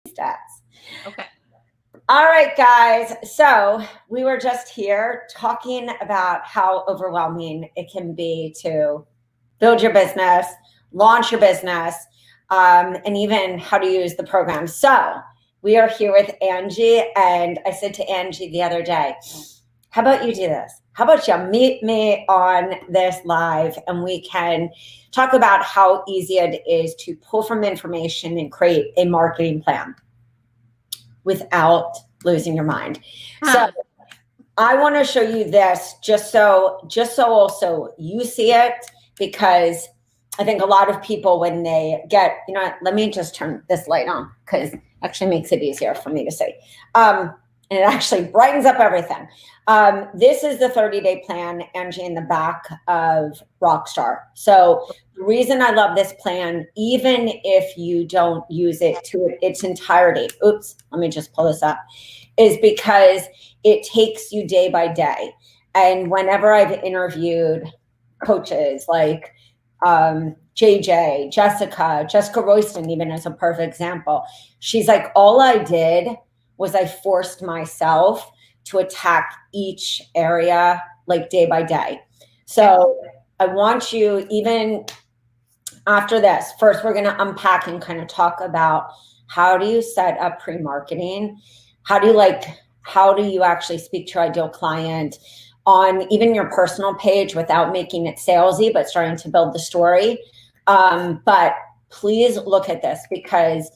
stats. Okay. All right, guys. So we were just here talking about how overwhelming it can be to build your business, launch your business, and even how to use the program. So we are here with Angie, and I said to Angie the other day, how about you do this? How about you meet me on this live and we can talk about how easy it is to pull from information and create a marketing plan without losing your mind. So I want to show you this just so also you see it, because I think a lot of people when they get, let me just turn this light on because it actually makes it easier for me to see. And it actually brightens up everything. This is the 30-day plan, Angie, in the back of Rockstar. So the reason I love this plan, even if you don't use it to its entirety, oops, let me just pull this up, is because it takes you day by day. And whenever I've interviewed coaches like JJ, Jessica Royston, even as a perfect example, she's like, all I did was I forced myself to attack each area like day by day. So I want you, even after this, first we're going to unpack and kind of talk about how do you set up pre-marketing? How do you actually speak to your ideal client on even your personal page without making it salesy, but starting to build the story. But please look at this, because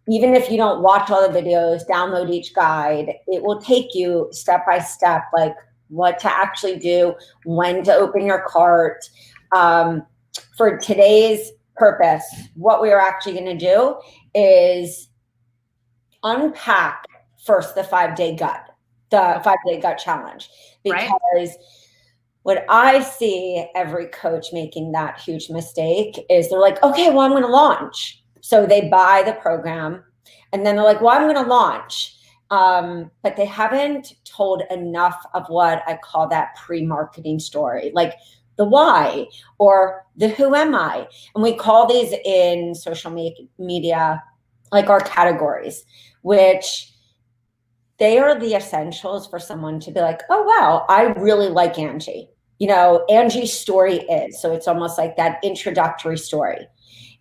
even if you don't watch all the videos, download each guide, it will take you step by step, like what to actually do, when to open your cart. For today's purpose, what we are actually going to do is unpack first the 5-day gut challenge, because what I see every coach making that huge mistake is they're like, okay, well, I'm going to launch. So they buy the program and then they're like, well, I'm going to launch. But they haven't told enough of what I call that pre-marketing story, like the why or the who am I? And we call these in social media like our categories, which they are the essentials for someone to be like, oh, wow, I really like Angie. Angie's story is, so it's almost like that introductory story.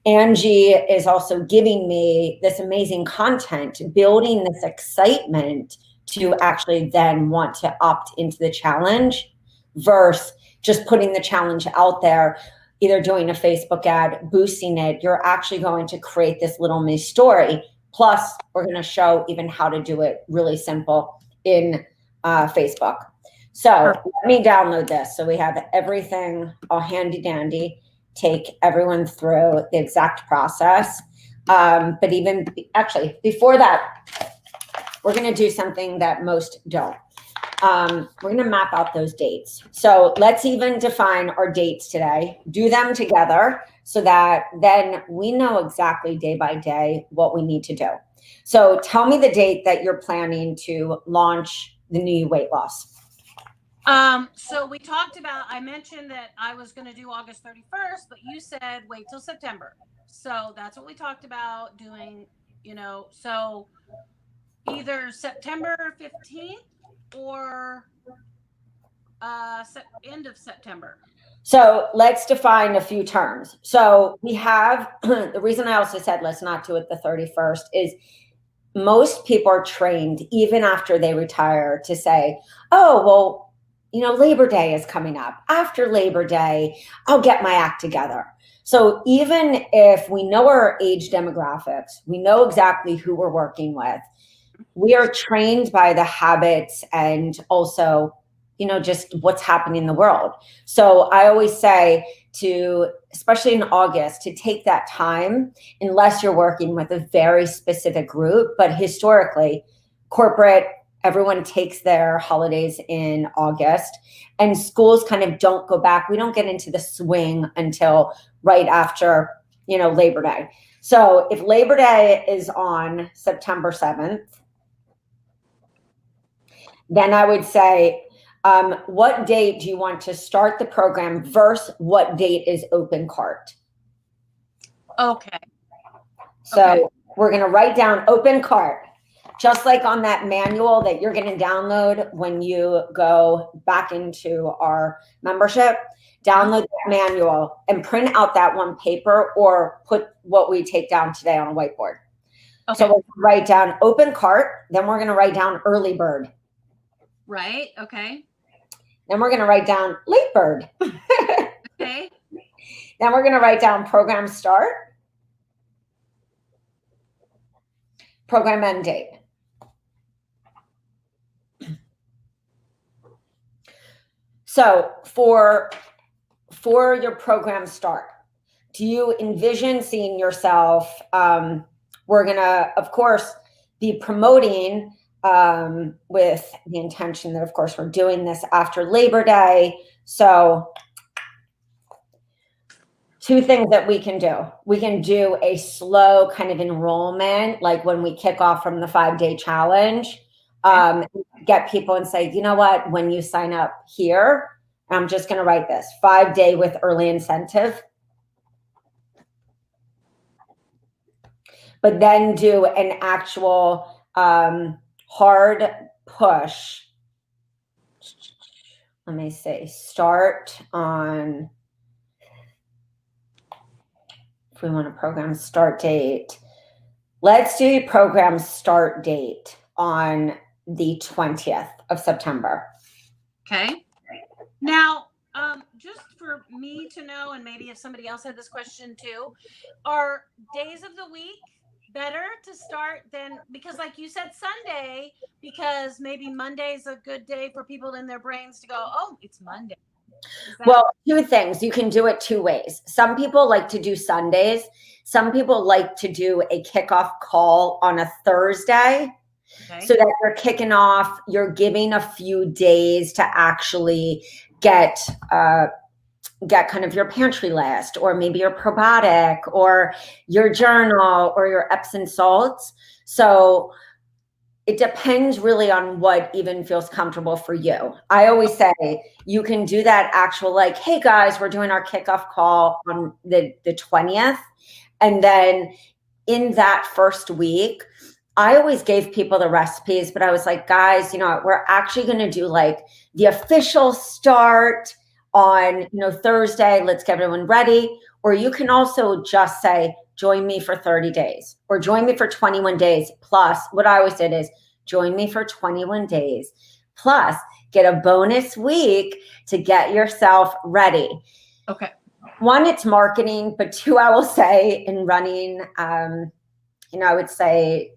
Angie is also giving me this amazing content, building this excitement to actually then want to opt into the challenge versus just putting the challenge out there, either doing a Facebook ad, boosting it. You're actually going to create this little mini story. Plus, we're going to show even how to do it really simple in Facebook. So let me download this. So we have everything all handy dandy. Take everyone through the exact process. But even actually before that, we're going to do something that most don't. We're going to map out those dates. So let's even define our dates today, do them together so that then we know exactly day by day what we need to do. So tell me the date that you're planning to launch the new weight loss. So we talked about, I mentioned that I was going to do August 31st, but you said wait till September. So that's what we talked about doing, so either September 15th or end of September. So let's define a few terms. So we have, the reason I also said let's not do it the 31st is most people are trained even after they retire to say, oh, well, Labor Day is coming up. After Labor Day, I'll get my act together. So even if we know our age demographics, we know exactly who we're working with, we are trained by the habits and also, just what's happening in the world. So I always say especially in August, to take that time, unless you're working with a very specific group, but historically, corporate, everyone takes their holidays in August, and schools kind of don't go back. We don't get into the swing until right after, Labor Day. So if Labor Day is on September 7th, then I would say, what date do you want to start the program versus what date is open cart? Okay. So we're going to write down open cart, just like on that manual that you're going to download when you go back into our membership. Download that manual and print out that one paper, or put what we take down today on a whiteboard. Okay. So we'll write down open cart. Then we're going to write down early bird. Right. Okay. Then we're going to write down late bird. Okay. Then we're going to write down program start, program end date. So for your program start, do you envision seeing yourself? We're going to, of course, be promoting with the intention that, of course, we're doing this after Labor Day. So 2 things that we can do. We can do a slow kind of enrollment, like when we kick off from the 5-day challenge, get people and say, you know what, when you sign up here, I'm just going to write this 5-day with early incentive. But then do an actual hard push. Let me say start on, if we want a program start date, let's do a program start date on the 20th of September. Okay. Now, just for me to know, and maybe if somebody else had this question too, are days of the week better to start than, because like you said, Sunday, because maybe Monday's a good day for people in their brains to go, oh, it's Monday. Well, 2 things. You can do it 2 ways. Some people like to do Sundays. Some people like to do a kickoff call on a Thursday. Okay. So that you're kicking off, you're giving a few days to actually get kind of your pantry list, or maybe your probiotic, or your journal, or your Epsom salts. So it depends really on what even feels comfortable for you. I always say you can do that actual, like, hey guys, we're doing our kickoff call on the 20th. And then in that first week, I always gave people the recipes, but I was like, guys, you know, we're actually going to do like the official start on, Thursday. Let's get everyone ready. Or you can also just say, join me for 30 days or join me for 21 days. Plus, what I always did is join me for 21 days. Plus, get a bonus week to get yourself ready. Okay. 1, it's marketing, but 2, I will say in running, I would say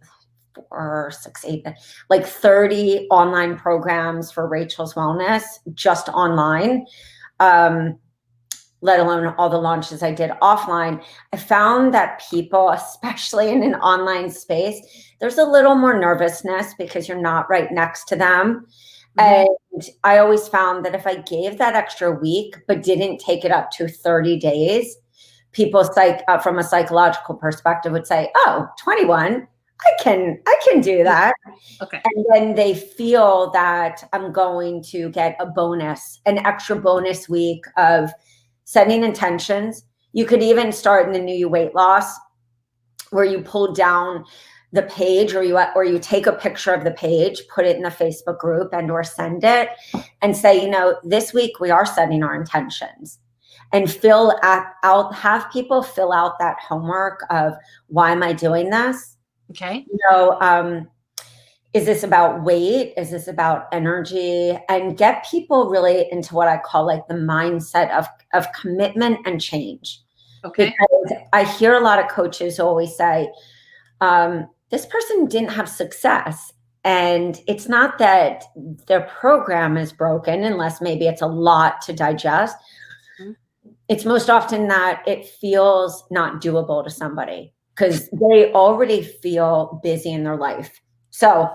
4, 6, 8, like 30 online programs for Rachel's Wellness, just online. Let alone all the launches I did offline. I found that people, especially in an online space, there's a little more nervousness because you're not right next to them. Mm-hmm. And I always found that if I gave that extra week, but didn't take it up to 30 days, people from a psychological perspective would say, oh, 21, I can do that. Okay. And then they feel that I'm going to get a bonus, an extra bonus week of setting intentions. You could even start in the New You Weight Loss, where you pull down the page, or you take a picture of the page, put it in the Facebook group or send it and say, this week we are setting our intentions, and have people fill out that homework of, why am I doing this? Okay. Is this about weight? Is this about energy? And get people really into what I call like the mindset of commitment and change. Okay. Because I hear a lot of coaches always say, this person didn't have success. And it's not that their program is broken, unless maybe it's a lot to digest. Mm-hmm. It's most often that it feels not doable to somebody, because they already feel busy in their life. So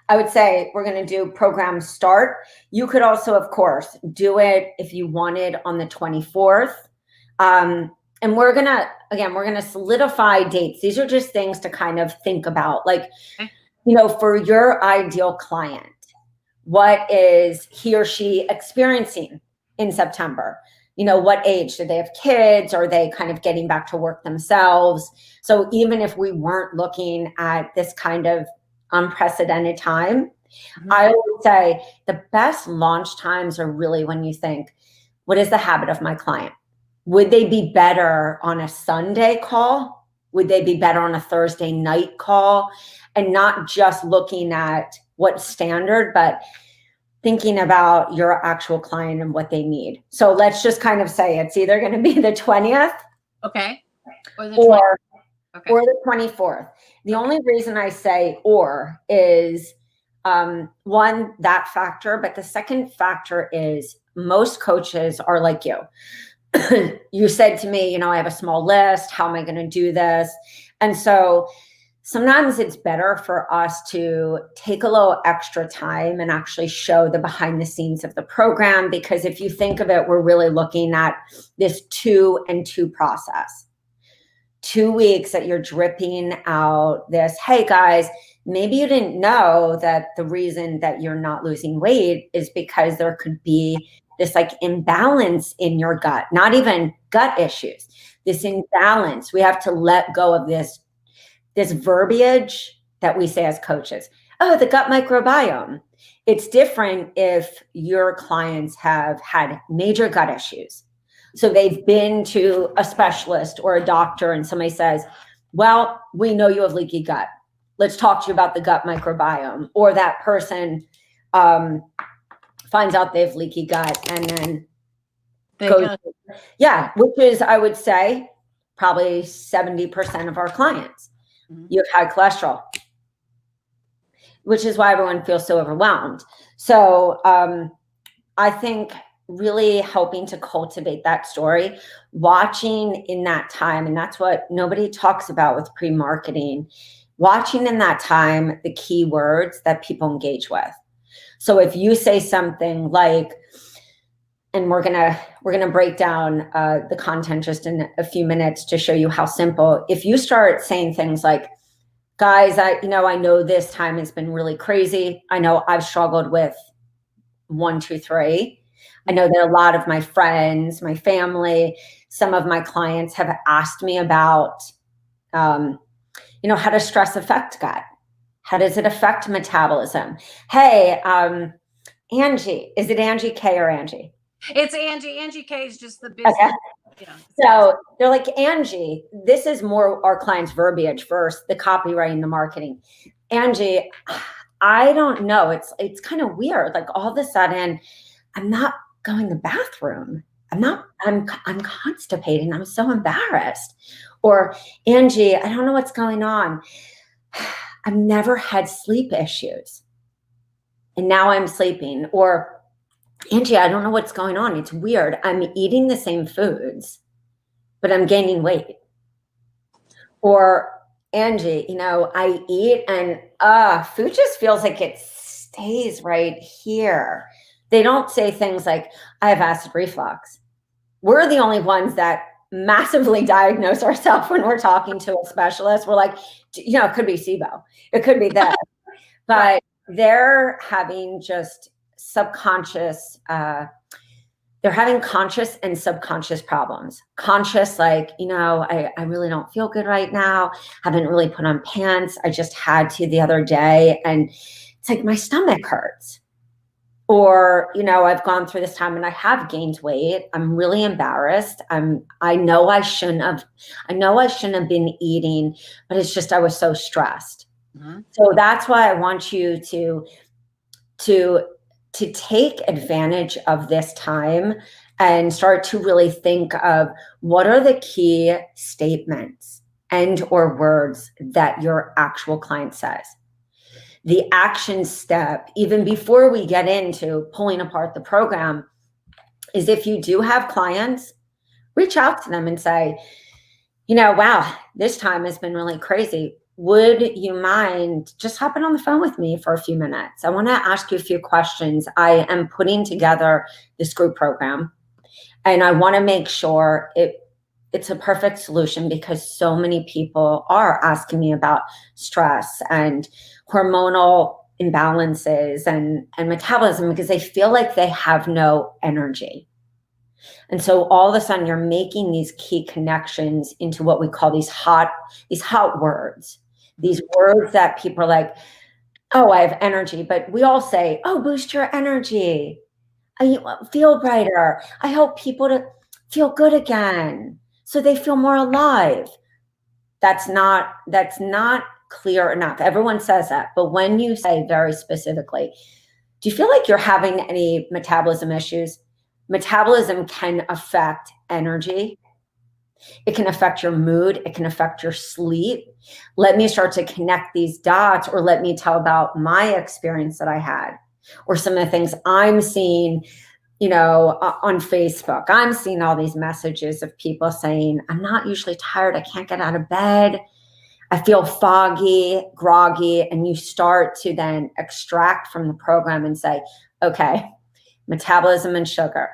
I would say we're going to do program start. You could also, of course, do it if you wanted on the 24th. And we're going to solidify dates. These are just things to kind of think about. Like, for your ideal client, what is he or she experiencing in September? what age? Do they have kids? Are they kind of getting back to work themselves? So even if we weren't looking at this kind of unprecedented time, I would say the best launch times are really when you think, what is the habit of my client? Would they be better on a Sunday call? Would they be better on a Thursday night call? And not just looking at what's standard, but thinking about your actual client and what they need. So let's just kind of say it's either going to be the 20th, okay, or the 20th, okay. or the 24th. The only reason I say or is one, that factor, but the second factor is most coaches are like you. You said to me, I have a small list. How am I going to do this? And so sometimes it's better for us to take a little extra time and actually show the behind the scenes of the program, because if you think of it, we're really looking at this 2 and 2 process. 2 weeks that you're dripping out this, hey guys, maybe you didn't know that the reason that you're not losing weight is because there could be this like imbalance in your gut, not even gut issues, this imbalance. We have to let go of this verbiage that we say as coaches. Oh, the gut microbiome. It's different if your clients have had major gut issues. So they've been to a specialist or a doctor and somebody says, well, we know you have leaky gut. Let's talk to you about the gut microbiome. Or that person finds out they have leaky gut and then which is, I would say, probably 70% of our clients. You have high cholesterol, which is why everyone feels so overwhelmed. So I think really helping to cultivate that story, watching in that time, and that's what nobody talks about with pre-marketing, watching in that time the keywords that people engage with. So if you say something like, and we're gonna break down the content just in a few minutes to show you how simple. If you start saying things like, guys, I know this time has been really crazy. I know I've struggled with 1, 2, 3. I know that a lot of my friends, my family, some of my clients have asked me about, how does stress affect gut? How does it affect metabolism? Hey, Angie, is it Angie K or Angie? It's Angie. Angie K is just the business. Okay. Yeah. So they're like, Angie, this is more our clients' verbiage versus the copywriting, the marketing. Angie, I don't know. It's kind of weird. Like all of a sudden, I'm not going to the bathroom. I'm constipating. I'm so embarrassed. Or Angie, I don't know what's going on. I've never had sleep issues. And now I'm sleeping. Or Angie, I don't know what's going on. It's weird. I'm eating the same foods, but I'm gaining weight. Or Angie, I eat and food just feels like it stays right here. They don't say things like, I have acid reflux. We're the only ones that massively diagnose ourselves when we're talking to a specialist. We're like, it could be SIBO. It could be that. But they're having just subconscious, they're having conscious and subconscious problems. Conscious, like, I really don't feel good right now. Haven't really put on pants. I just had to the other day. And it's like my stomach hurts. Or, I've gone through this time and I have gained weight. I'm really embarrassed. I know I shouldn't have been eating, but it's just, I was so stressed. Mm-hmm. So that's why I want you to take advantage of this time and start to really think of what are the key statements and or words that your actual client says. The action step, even before we get into pulling apart the program, is if you do have clients, reach out to them and say, wow, this time has been really crazy. Would you mind just hopping on the phone with me for a few minutes? I want to ask you a few questions. I am putting together this group program, and I want to make sure it's a perfect solution because so many people are asking me about stress and hormonal imbalances and metabolism because they feel like they have no energy. And so all of a sudden you're making these key connections into what we call these hot words, these words that people are like, oh, I have energy. But we all say, oh, boost your energy. I feel brighter. I help people to feel good again so they feel more alive. That's not clear enough. Everyone says that. But when you say very specifically, do you feel like you're having any metabolism issues? Metabolism can affect energy. It can affect your mood. It can affect your sleep. Let me start to connect these dots, or let me tell about my experience that I had, or some of the things I'm seeing, on Facebook. I'm seeing all these messages of people saying, I'm not usually tired. I can't get out of bed. I feel foggy, groggy. And you start to then extract from the program and say, okay, metabolism and sugar.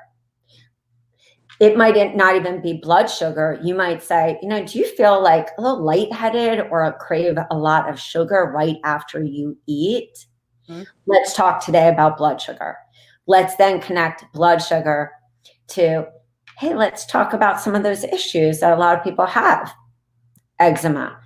It might not even be blood sugar. You might say, do you feel like a little lightheaded or crave a lot of sugar right after you eat? Mm-hmm. Let's talk today about blood sugar. Let's then connect blood sugar to, hey, let's talk about some of those issues that a lot of people have. Eczema,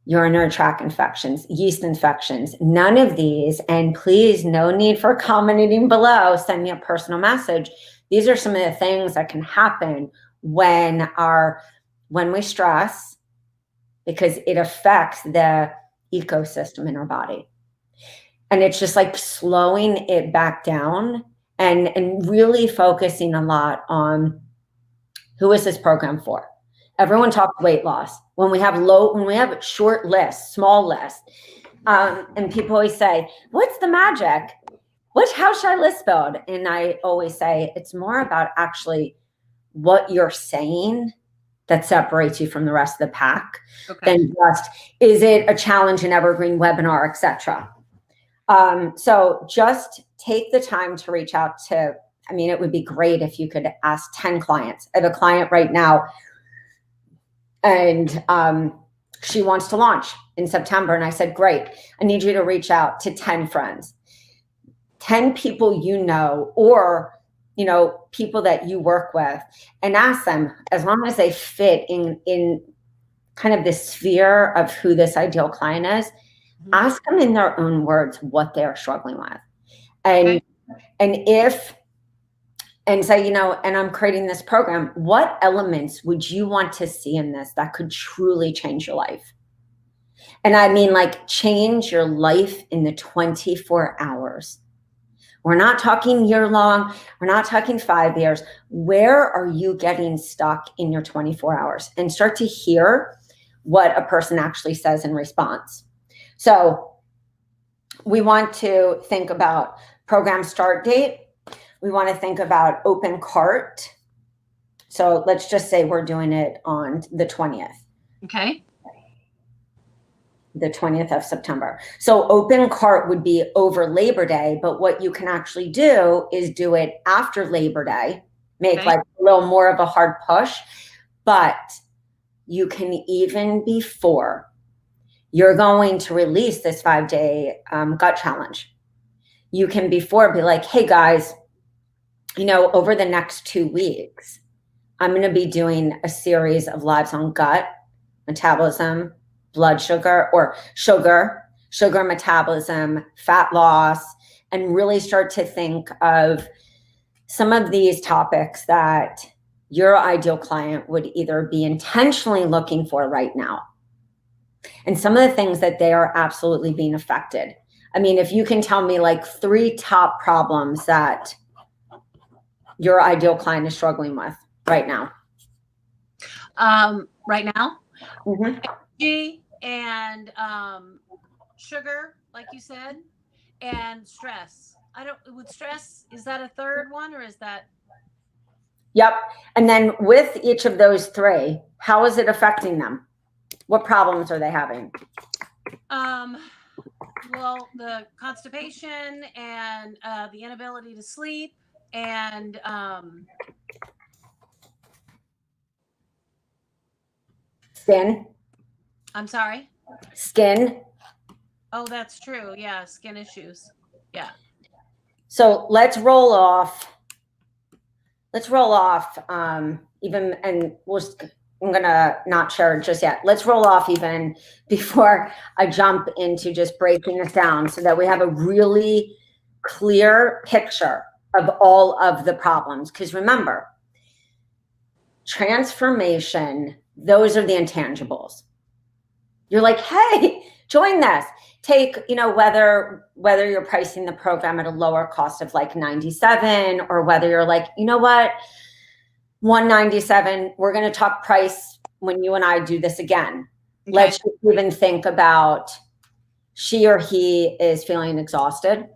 urinary tract infections, yeast infections, none of these. And please, no need for commenting below. Send me a personal message. These are some of the things that can happen when we stress, because it affects the ecosystem in our body. And it's just like slowing it back down and really focusing a lot on who is this program for. Everyone talks weight loss. When we have short lists, small lists, and people always say, what's the magic? How should I list build? And I always say, it's more about actually what you're saying that separates you from the rest of the pack than just, is it a challenge, an evergreen webinar, etc. So just take the time to reach out to, it would be great if you could ask 10 clients. I have a client right now, and she wants to launch in September. And I said, great, I need you to reach out to 10 friends, 10 people or people that you work with, and ask them, as long as they fit in kind of the sphere of who this ideal client is, ask them in their own words what they're struggling with. And say, and I'm creating this program, what elements would you want to see in this that could truly change your life? And I mean, like, change your life in the 24 hours. We're not talking year long. We're not talking 5 years. Where are you getting stuck in your 24 hours? And start to hear what a person actually says in response. So we want to think about program start date. We want to think about open cart. So let's just say we're doing it on the 20th. Okay. The 20th of September. So open cart would be over Labor Day, but what you can actually do is do it after Labor Day, make like a little more of a hard push, but you can even before you're going to release this 5-day gut challenge. You can before be like, hey guys, over the next 2 weeks, I'm going to be doing a series of lives on gut, metabolism, blood sugar, or sugar metabolism, fat loss, and really start to think of some of these topics that your ideal client would either be intentionally looking for right now, and some of the things that they are absolutely being affected. If you can tell me like 3 top problems that your ideal client is struggling with right now. Right now? Mm-hmm. Energy and sugar, like you said, and stress. With stress, is that a third one, or is that? Yep. And then with each of those 3, how is it affecting them? What problems are they having? Well, the constipation and the inability to sleep and skin. I'm sorry? Skin. Oh, that's true. Yeah, skin issues. Yeah. So let's roll off let's roll off even, and I'm gonna not share it just yet. Let's roll off even before I jump into just breaking this down so that we have a really clear picture of all of the problems. Because remember, transformation, those are the intangibles. You're like, hey, join this. Take, whether you're pricing the program at a lower cost of like 97, or whether you're like, you know what, 197, we're going to talk price when you and I do this again. Okay. Let's even think about she or he is feeling exhausted,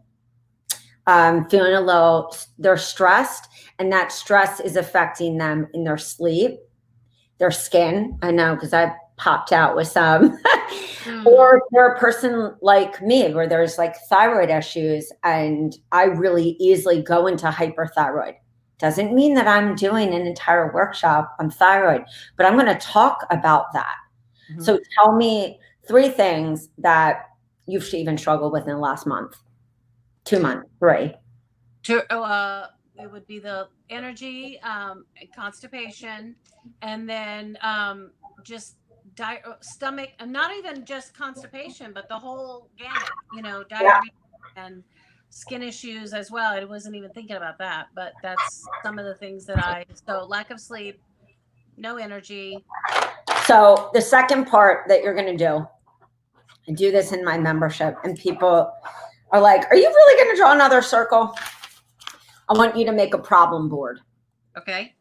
feeling low, they're stressed, and that stress is affecting them in their sleep, their skin. I know, because I popped out with some. Or they're a person like me where there's like thyroid issues and I really easily go into hyperthyroid. Doesn't mean that I'm doing an entire workshop on thyroid, but I'm going to talk about that. Mm-hmm. So tell me 3 things that you've even struggled with in the last month, 2 months, 3. It would be the energy, constipation, and then just stomach, and not even just constipation, but the whole gamut, diarrhea and skin issues as well. I wasn't even thinking about that, but that's some of the things that so lack of sleep, no energy. So the second part that you're going to do, I do this in my membership, and people are like, are you really going to draw another circle? I want you to make a problem board. Okay.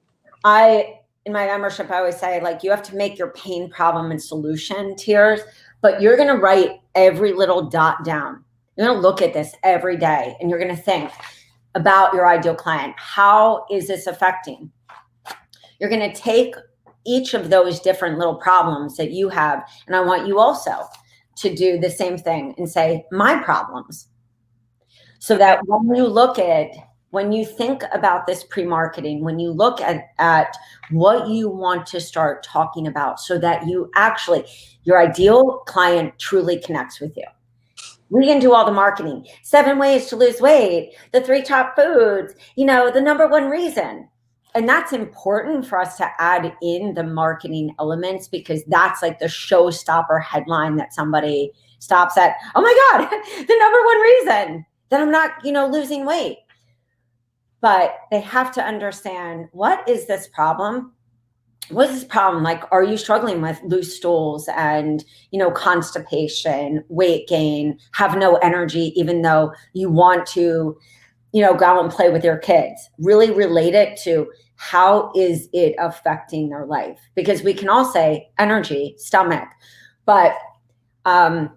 In my membership, I always say, like, you have to make your pain, problem, and solution tiers, but you're going to write every little dot down. You're going to look at this every day, and you're going to think about your ideal client. How is this affecting? You're going to take each of those different little problems that you have, and I want you also to do the same thing and say, my problems. So that when you think about this pre-marketing, when you look at what you want to start talking about, so that your ideal client truly connects with you. We can do all the marketing, 7 ways to lose weight, the 3 top foods, the number 1 reason. And that's important for us to add in the marketing elements, because that's like the showstopper headline that somebody stops at. Oh my God, the number 1 reason that I'm not, losing weight. But they have to understand, what is this problem? What is this problem? Like, are you struggling with loose stools and, constipation, weight gain, have no energy, even though you want to, go out and play with your kids? Really relate it to how is it affecting their life? Because we can all say energy, stomach, but I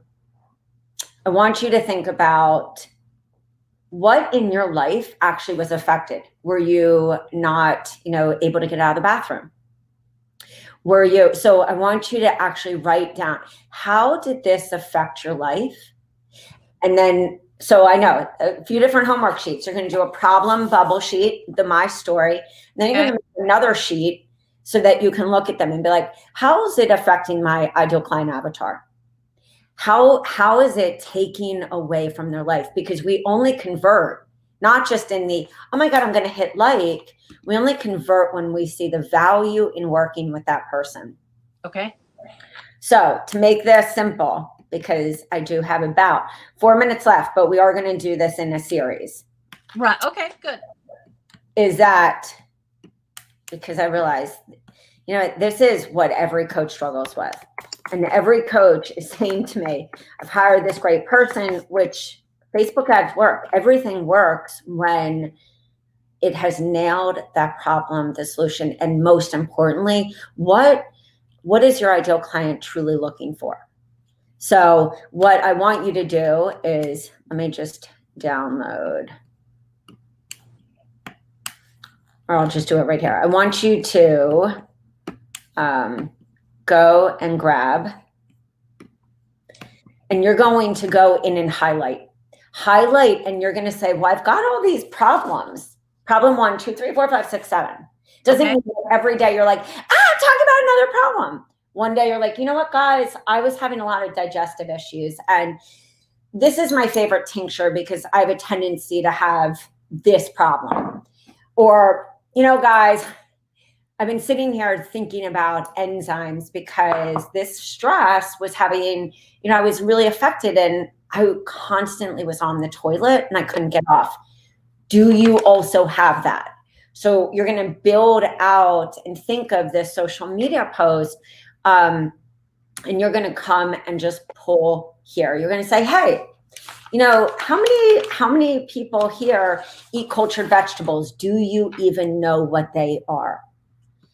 want you to think about what in your life actually was affected. Were you not, able to get out of the bathroom? So I want you to actually write down, how did this affect your life? And then, so I know a few different homework sheets. You're going to do a problem bubble sheet, the my story. And then you're going to make another sheet so that you can look at them and be like, how is it affecting my ideal client avatar? How is it taking away from their life? Because we only convert, not just in the, oh my God, I'm going to hit like. We only convert when we see the value in working with that person. Okay. So to make this simple, because I do have about 4 minutes left, but we are going to do this in a series. Right. Okay, good. Is that because I realized, this is what every coach struggles with. And every coach is saying to me, I've hired this great person, which Facebook ads work. Everything works when it has nailed that problem, the solution, and most importantly, what is your ideal client truly looking for? So what I want you to do is, let me just download, or I'll just do it right here. I want you to go and grab, and you're going to go in and highlight, and you're going to say, well, I've got all these problems. Problem 1, 2, 3, 4, 5, 6, 7. Doesn't mean every day you're like, talk about another problem. One day you're like, you know what, guys, I was having a lot of digestive issues, and this is my favorite tincture because I have a tendency to have this problem. Or Guys, I've been sitting here thinking about enzymes because this stress was having, I was really affected and I constantly was on the toilet and I couldn't get off. Do you also have that? So you're going to build out and think of this social media post, and you're going to come and just pull here. You're going to say, hey, how many people here eat cultured vegetables? Do you even know what they are?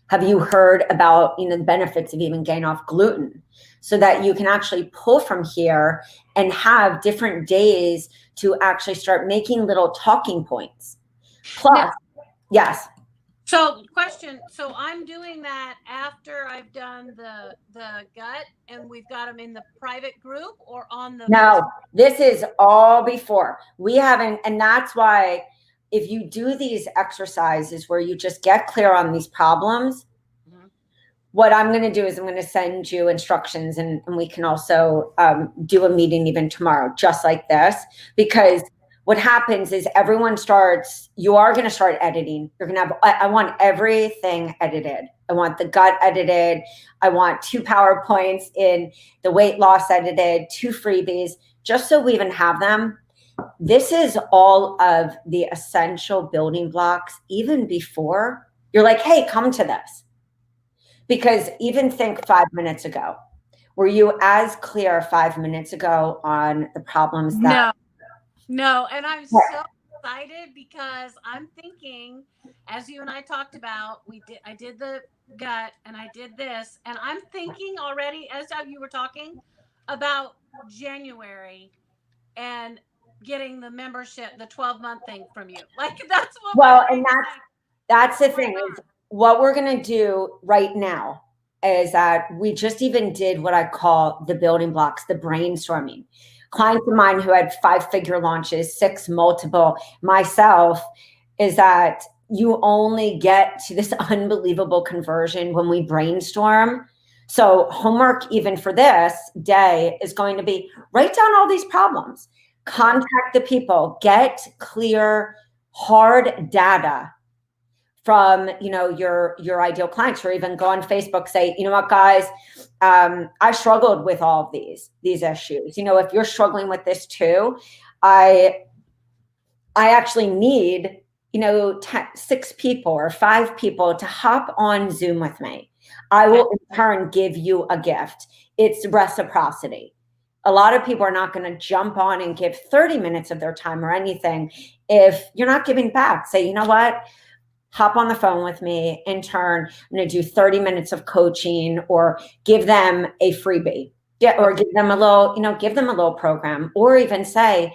Have you heard about, the benefits of even getting off gluten, so that you can actually pull from here and have different days to actually start making little talking points. Plus, Now, yes. So question. So I'm doing that after I've done the gut, and we've got them in the private group or on the. No, this is all before. We haven't, and that's why if you do these exercises where you just get clear on these problems, what I'm going to do is I'm going to send you instructions, and we can also do a meeting even tomorrow, just like this, because what happens is you are going to start editing. You're going to I want everything edited. I want the gut edited. I want 2 PowerPoints in the weight loss edited, 2 freebies, just so we even have them. This is all of the essential building blocks, even before you're like, hey, come to this. Because even think 5 minutes ago, were you as clear 5 minutes ago on the problems that? No. And I'm so excited because I'm thinking, as you and I talked about, I did the gut and I did this, and I'm thinking already, as you were talking about January and getting the membership, the 12-month thing from you. Like, that's what. Well, and that's the thing is what we're going to do right now is that we just even did what I call the building blocks, the brainstorming. Clients of mine who had 5-figure launches, 6 multiple, myself, is that you only get to this unbelievable conversion when we brainstorm. So homework even for this day is going to be write down all these problems, contact the people, get clear, hard data from your ideal clients, or even go on Facebook, say, you know what, guys, I struggled with all of these issues. If you're struggling with this too, I actually need 6 people or 5 people to hop on Zoom with me. I will in turn give you a gift. It's reciprocity. A lot of people are not going to jump on and give 30 minutes of their time or anything if you're not giving back. Say, you know what? Hop on the phone with me. In turn, I'm going to do 30 minutes of coaching, or give them a freebie, or give them a little program, or even say,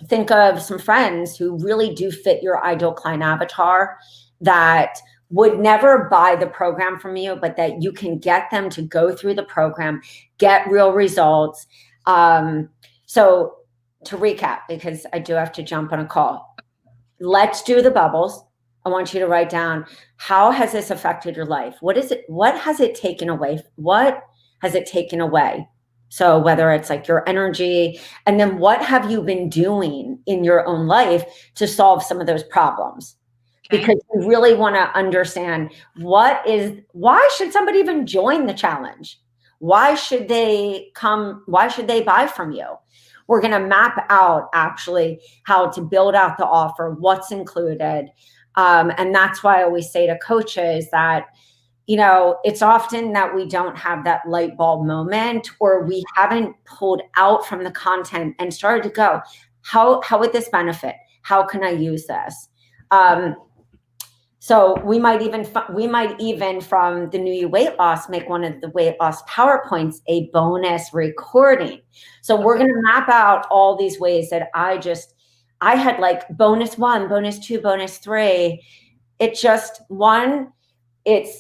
think of some friends who really do fit your ideal client avatar that would never buy the program from you, but that you can get them to go through the program, get real results. So to recap, because I do have to jump on a call, let's do the bubbles. I want you to write down, how has this affected your life? What has it taken away? What has it taken away? So whether it's like your energy, and then what have you been doing in your own life to solve some of those problems? Okay. Because you really want to understand why should somebody even join the challenge? Why should they come? Why should they buy from you? We're going to map out actually how to build out the offer, what's included. And that's why I always say to coaches that, it's often that we don't have that light bulb moment, or we haven't pulled out from the content and started to go, how would this benefit? How can I use this? So we might even from the New You Weight Loss make one of the weight loss PowerPoints a bonus recording. So we're going to map out all these ways that I had like bonus 1, bonus 2, bonus 3. It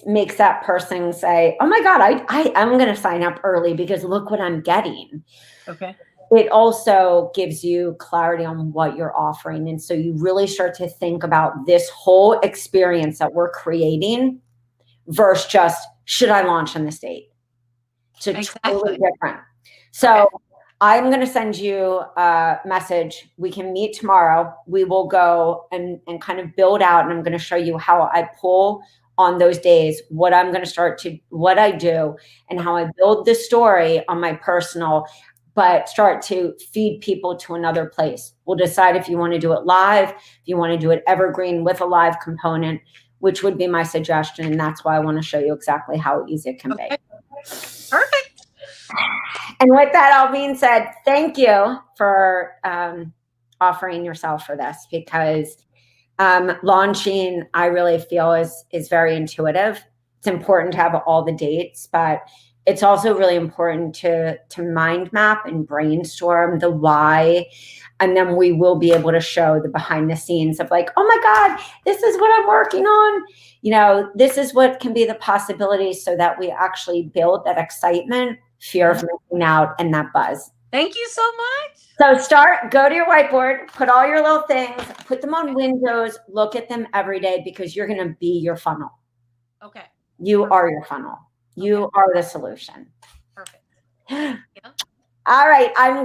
makes that person say, oh my God, I am going to sign up early because look what I'm getting. Okay. It also gives you clarity on what you're offering. And so you really start to think about this whole experience that we're creating versus just, should I launch on this date? So exactly. Totally different. So I'm going to send you a message. We can meet tomorrow. We will go and kind of build out, and I'm going to show you how I pull on those days, what I'm going to what I do, and how I build the story on my personal, but start to feed people to another place. We'll decide if you want to do it live, if you want to do it evergreen with a live component, which would be my suggestion. And that's why I want to show you exactly how easy it can be. Perfect. And with that all being said, thank you for offering yourself for this, because launching, I really feel is very intuitive. It's important to have all the dates, but it's also really important to mind map and brainstorm the why. And then we will be able to show the behind the scenes of like, oh my God, this is what I'm working on. You know, this is what can be the possibilities, so that we actually build that excitement, fear of missing out, and that buzz. Thank you so much. So go to your whiteboard, put all your little things, put them on windows, look at them every day, because you're going to be your funnel. Okay. You are your funnel. You are the solution. Perfect. Yeah. All right. I'm going to